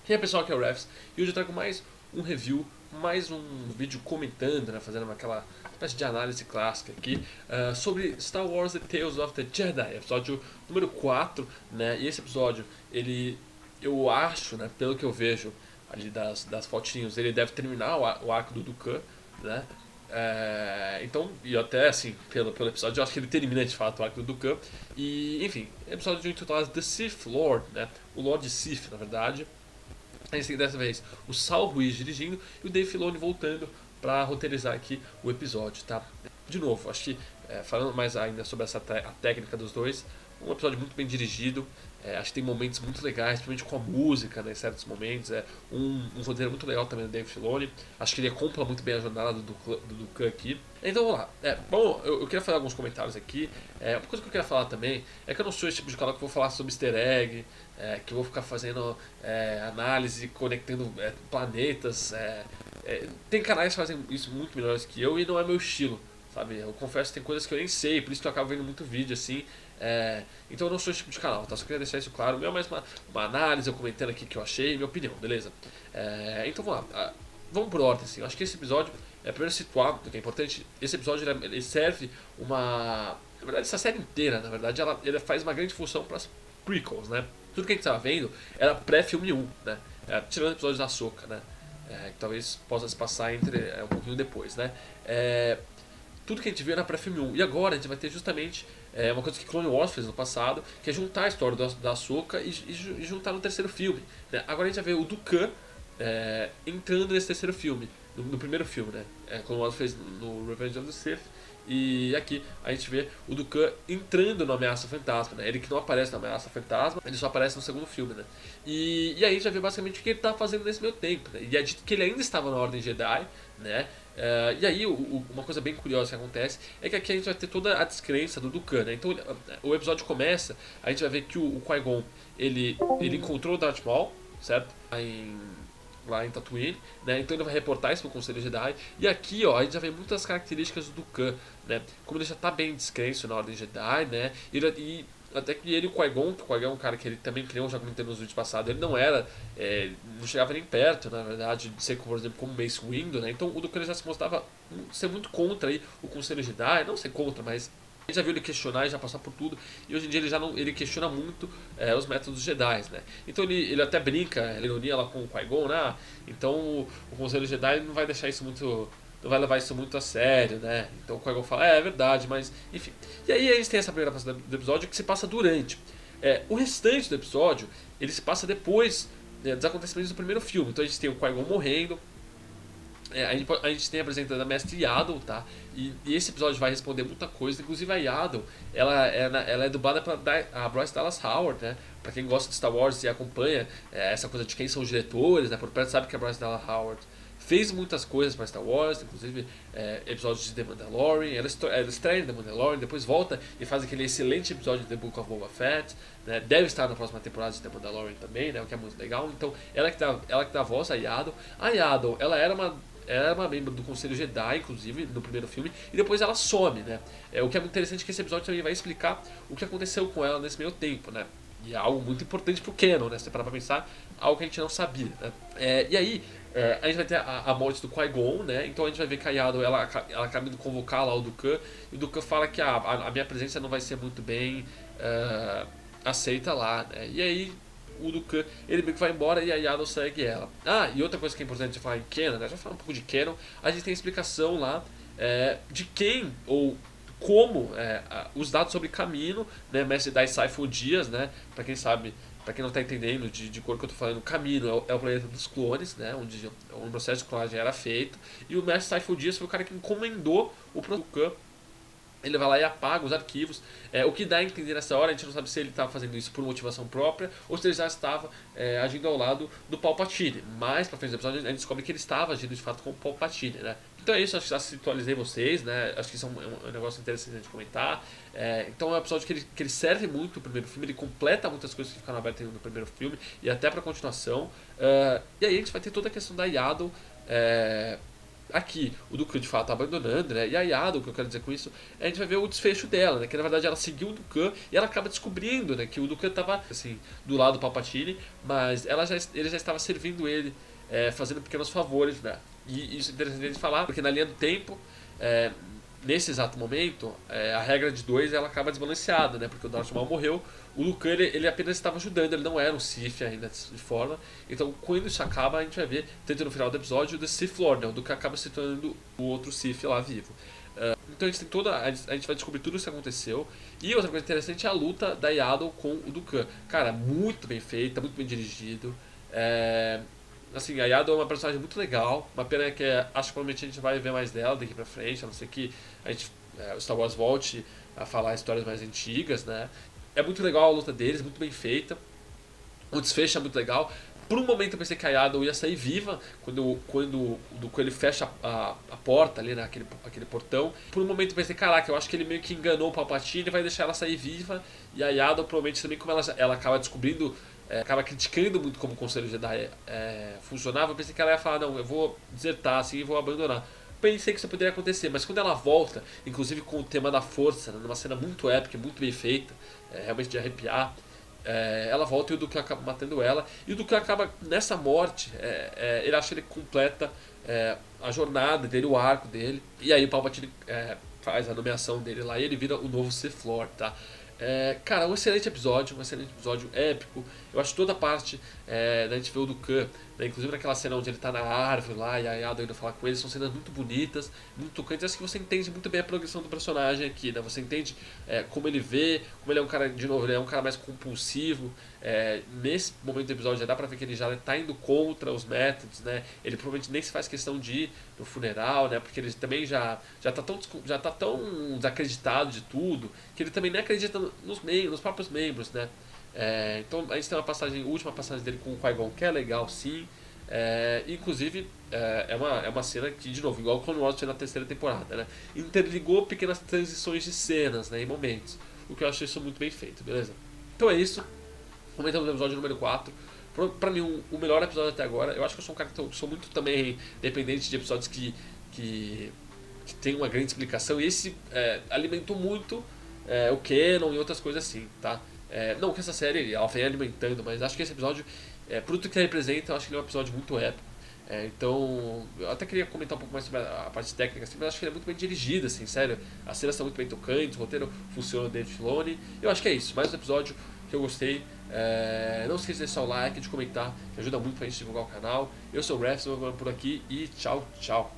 E aí pessoal, aqui é o Refs, e hoje eu trago mais um review, mais um vídeo comentando, né, fazendo aquela espécie de análise clássica aqui sobre Star Wars The Tales of the Jedi, episódio número 4, né, e esse episódio, eu acho, né, pelo que eu vejo ali das fotinhos, ele deve terminar o arco do Dooku, né, então, e até assim, pelo episódio, eu acho que ele termina de fato o arco do Dooku, e enfim, episódio intitulado The Sith Lord, né, o Lord Sith, na verdade. A gente tem dessa vez o Saul Ruiz dirigindo e o Dave Filoni voltando para roteirizar aqui o episódio, tá? De novo, acho que falando mais ainda sobre a técnica dos dois, um episódio muito bem dirigido, acho que tem momentos muito legais, principalmente com a música, né, em certos momentos, um roteiro muito legal também do Dave Filoni, acho que ele acompanha muito bem a jornada do Dukan aqui. Então vamos lá, bom, eu queria fazer alguns comentários aqui, uma coisa que eu queria falar também é que eu não sou esse tipo de canal que vou falar sobre easter egg, que eu vou ficar fazendo análise, conectando planetas, tem canais que fazem isso muito melhores que eu e não é meu estilo, sabe? Eu confesso que tem coisas que eu nem sei, por isso que eu acabo vendo muito vídeo assim. Então eu não sou esse tipo de canal, tá? Só queria deixar isso claro. O meu é mais uma análise, eu comentando aqui o que eu achei, minha opinião, beleza? Então vamos lá, vamos por ordem assim. Eu acho que esse episódio, primeiro situar o que é importante, esse episódio ele serve uma. Na verdade, essa série inteira, na verdade, ele faz uma grande função para as prequels, né? Tudo que a gente estava vendo era pré-filme 1, né? Tirando episódios da Ahsoka, né? Que talvez possa se passar entre um pouquinho depois, né? Tudo que a gente viu era pré-filme 1. E agora a gente vai ter justamente uma coisa que Clone Wars fez no passado, que é juntar a história da Ahsoka e juntar no terceiro filme. Né? Agora a gente vai ver o Dooku entrando nesse terceiro filme, no primeiro filme, né? Clone Wars fez no Revenge of the Sith. E aqui a gente vê o Dooku entrando no Ameaça Fantasma, né? Ele que não aparece no Ameaça Fantasma, ele só aparece no segundo filme, né? E aí a gente vai ver basicamente o que ele está fazendo nesse meio tempo, né? E é dito que ele ainda estava na Ordem Jedi, né? E aí uma coisa bem curiosa que acontece é que aqui a gente vai ter toda a descrença do Dooku, né? Então o episódio começa, a gente vai ver que o Qui-Gon, ele encontrou o Darth Maul, certo? Lá em Tatooine, né? Então ele vai reportar isso pro Conselho Jedi. E aqui, ó, a gente já vê muitas características do Khan, né? Como ele já tá bem descrenço na Ordem Jedi, né? E até que ele e o Qui-Gon, que o Qui-Gon é um cara que ele também criou, já comentei nos vídeos passados, ele não era, não chegava nem perto, na verdade, de ser, por exemplo, como Mace Windu, né? Então o Dooku já se mostrava ser muito contra aí o Conselho Jedi, não ser contra, mas a gente já viu ele questionar e já passar por tudo, e hoje em dia ele já não, ele questiona muito os métodos Jedi, né? Então ele até brinca, ele ironia lá com o Qui-Gon, né? Então o Conselho Jedi não vai deixar isso muito, não vai levar isso muito a sério, né? Então o Qui-Gon fala, é verdade, mas enfim. E aí a gente tem essa primeira parte do episódio que se passa durante. O restante do episódio, ele se passa depois dos acontecimentos do primeiro filme. Então a gente tem o Qui-Gon morrendo, a gente tem apresentando a Mestre Yaddle, tá? E esse episódio vai responder muita coisa. Inclusive a Yaddle, ela é dublada pela a Bryce Dallas Howard, né? Pra quem gosta de Star Wars e acompanha essa coisa de quem são os diretores, né? Por perto sabe que a Bryce Dallas Howard fez muitas coisas para Star Wars, inclusive episódios de The Mandalorian. Ela estreia em The Mandalorian, depois volta e faz aquele excelente episódio de The Book of Boba Fett, né? Deve estar na próxima temporada de The Mandalorian também, né? O que é muito legal. Então ela que dá voz a Yaddle. A Yaddle, ela era uma membro do Conselho Jedi, inclusive, no primeiro filme, e depois ela some, né? O que é muito interessante é que esse episódio também vai explicar o que aconteceu com ela nesse meio tempo, né? E é algo muito importante pro canon, né? Se você parar pra pensar, algo que a gente não sabia, né? E aí, a gente vai ter a morte do Qui-Gon, né? Então a gente vai ver que a Yaddle, ela acaba de convocar lá o Dooku, e o Dooku fala que a minha presença não vai ser muito bem aceita lá, né? E aí o Dooku, ele meio que vai embora e a Yaddle segue ela. E outra coisa que é importante falar em canon, né? Já falar um pouco de canon, a gente tem a explicação lá de quem ou como os dados sobre Camino, né? Mestre Dai Saifo Dias, né? Pra quem sabe, pra quem não tá entendendo de cor que eu tô falando, Camino é o planeta dos clones, né? Onde o processo de clonagem era feito, e o Mestre Saifo Dias foi o cara que encomendou o Dooku. Ele vai lá e apaga os arquivos. O que dá a entender nessa hora, a gente não sabe se ele estava fazendo isso por motivação própria ou se ele já estava agindo ao lado do Palpatine. Mais pra frente do episódio, a gente descobre que ele estava agindo de fato com o Palpatine, né? Então é isso, acho que já situalizei vocês, né? Acho que isso é um negócio interessante de comentar. Então é um episódio que ele serve muito o primeiro filme, ele completa muitas coisas que ficaram abertas no primeiro filme e até pra continuação. E aí a gente vai ter toda a questão da Yaddle. aqui o Dooku de fato tá abandonando, né? E a Yaddle, o que eu quero dizer com isso, a gente vai ver o desfecho dela, né? Que na verdade ela seguiu o Dooku e ela acaba descobrindo, né? Que o Dooku tava, assim, do lado do Palpatine, mas ele já estava servindo ele, fazendo pequenos favores, né? E isso é interessante de falar, porque na linha do tempo, é, nesse exato momento, a regra de dois ela acaba desbalanceada, né? Porque o Darth Maul morreu, o Luke ele apenas estava ajudando, ele não era um Sith ainda de forma. Então, quando isso acaba, a gente vai ver, tanto no final do episódio, o The Sith Lord, né? O Duke acaba se tornando o outro Sith lá vivo. Então a gente tem a gente vai descobrir tudo isso que aconteceu. E outra coisa interessante é a luta da Yaddle com o Dooku. Cara, muito bem feita, muito bem dirigido. Assim, a Yaddle é uma personagem muito legal. Uma pena que acho que provavelmente a gente vai ver mais dela daqui pra frente, a não ser que o Star Wars volte a falar histórias mais antigas, né? É muito legal a luta deles, muito bem feita. O desfecho é muito legal. Por um momento eu pensei que a Yaddle ia sair viva quando o Dooku ele fecha a porta ali, né, aquele portão. Por um momento eu pensei, caraca, eu acho que ele meio que enganou o Palpatine e vai deixar ela sair viva. E a Yaddle provavelmente também, como ela acaba descobrindo, acaba criticando muito como o Conselho Jedi funcionava, eu pensei que ela ia falar, não, eu vou desertar assim e vou abandonar. Pensei que isso poderia acontecer, mas quando ela volta, inclusive com o tema da força, né, numa cena muito épica, muito bem feita, realmente de arrepiar, ela volta e o Dooku acaba matando ela. E o Dooku acaba, nessa morte, ele acha que ele completa a jornada dele, o arco dele. E aí o Palpatine faz a nomeação dele lá e ele vira o novo Sith Lord, tá? Cara, um excelente episódio épico. Eu acho toda a parte da gente ver o Dooku, né, inclusive naquela cena onde ele tá na árvore lá e a Yaddle indo falar com ele, são cenas muito bonitas, muito tocantes. Acho que você entende muito bem a progressão do personagem aqui, né? Você entende como ele vê, como ele é um cara, de novo, ele é um cara mais compulsivo. Nesse momento do episódio já dá pra ver que ele já tá indo contra os métodos, né? Ele provavelmente nem se faz questão de ir no funeral, né? Porque ele também já tá tão desacreditado de tudo que ele também nem acredita nos próprios membros, né? Então a gente tem última passagem dele com o Qui-Gon que é legal, sim. Inclusive é uma cena que, de novo, igual o Clone Wars tinha na terceira temporada, né? Interligou pequenas transições de cenas, né, em momentos. O que eu acho isso muito bem feito, beleza? Então é isso. Comentamos o episódio número 4. Pra mim, o melhor episódio até agora. Eu acho que eu sou um cara que sou muito também dependente de episódios que tem uma grande explicação. E esse alimentou muito o canon e outras coisas assim, tá? Não que essa série ela vem alimentando, mas acho que esse episódio, por tudo que ele representa, eu acho que ele é um episódio muito épico. Então, eu até queria comentar um pouco mais sobre a parte técnica, assim, mas acho que ele é muito bem dirigido, assim, sério. As cenas são muito bem tocantes, o roteiro funciona dentro de Filoni. Eu acho que é isso, mais um episódio que eu gostei. Não esqueça de deixar o like, de comentar, que ajuda muito pra gente divulgar o canal. Eu sou o Refs, eu vou por aqui e tchau, tchau.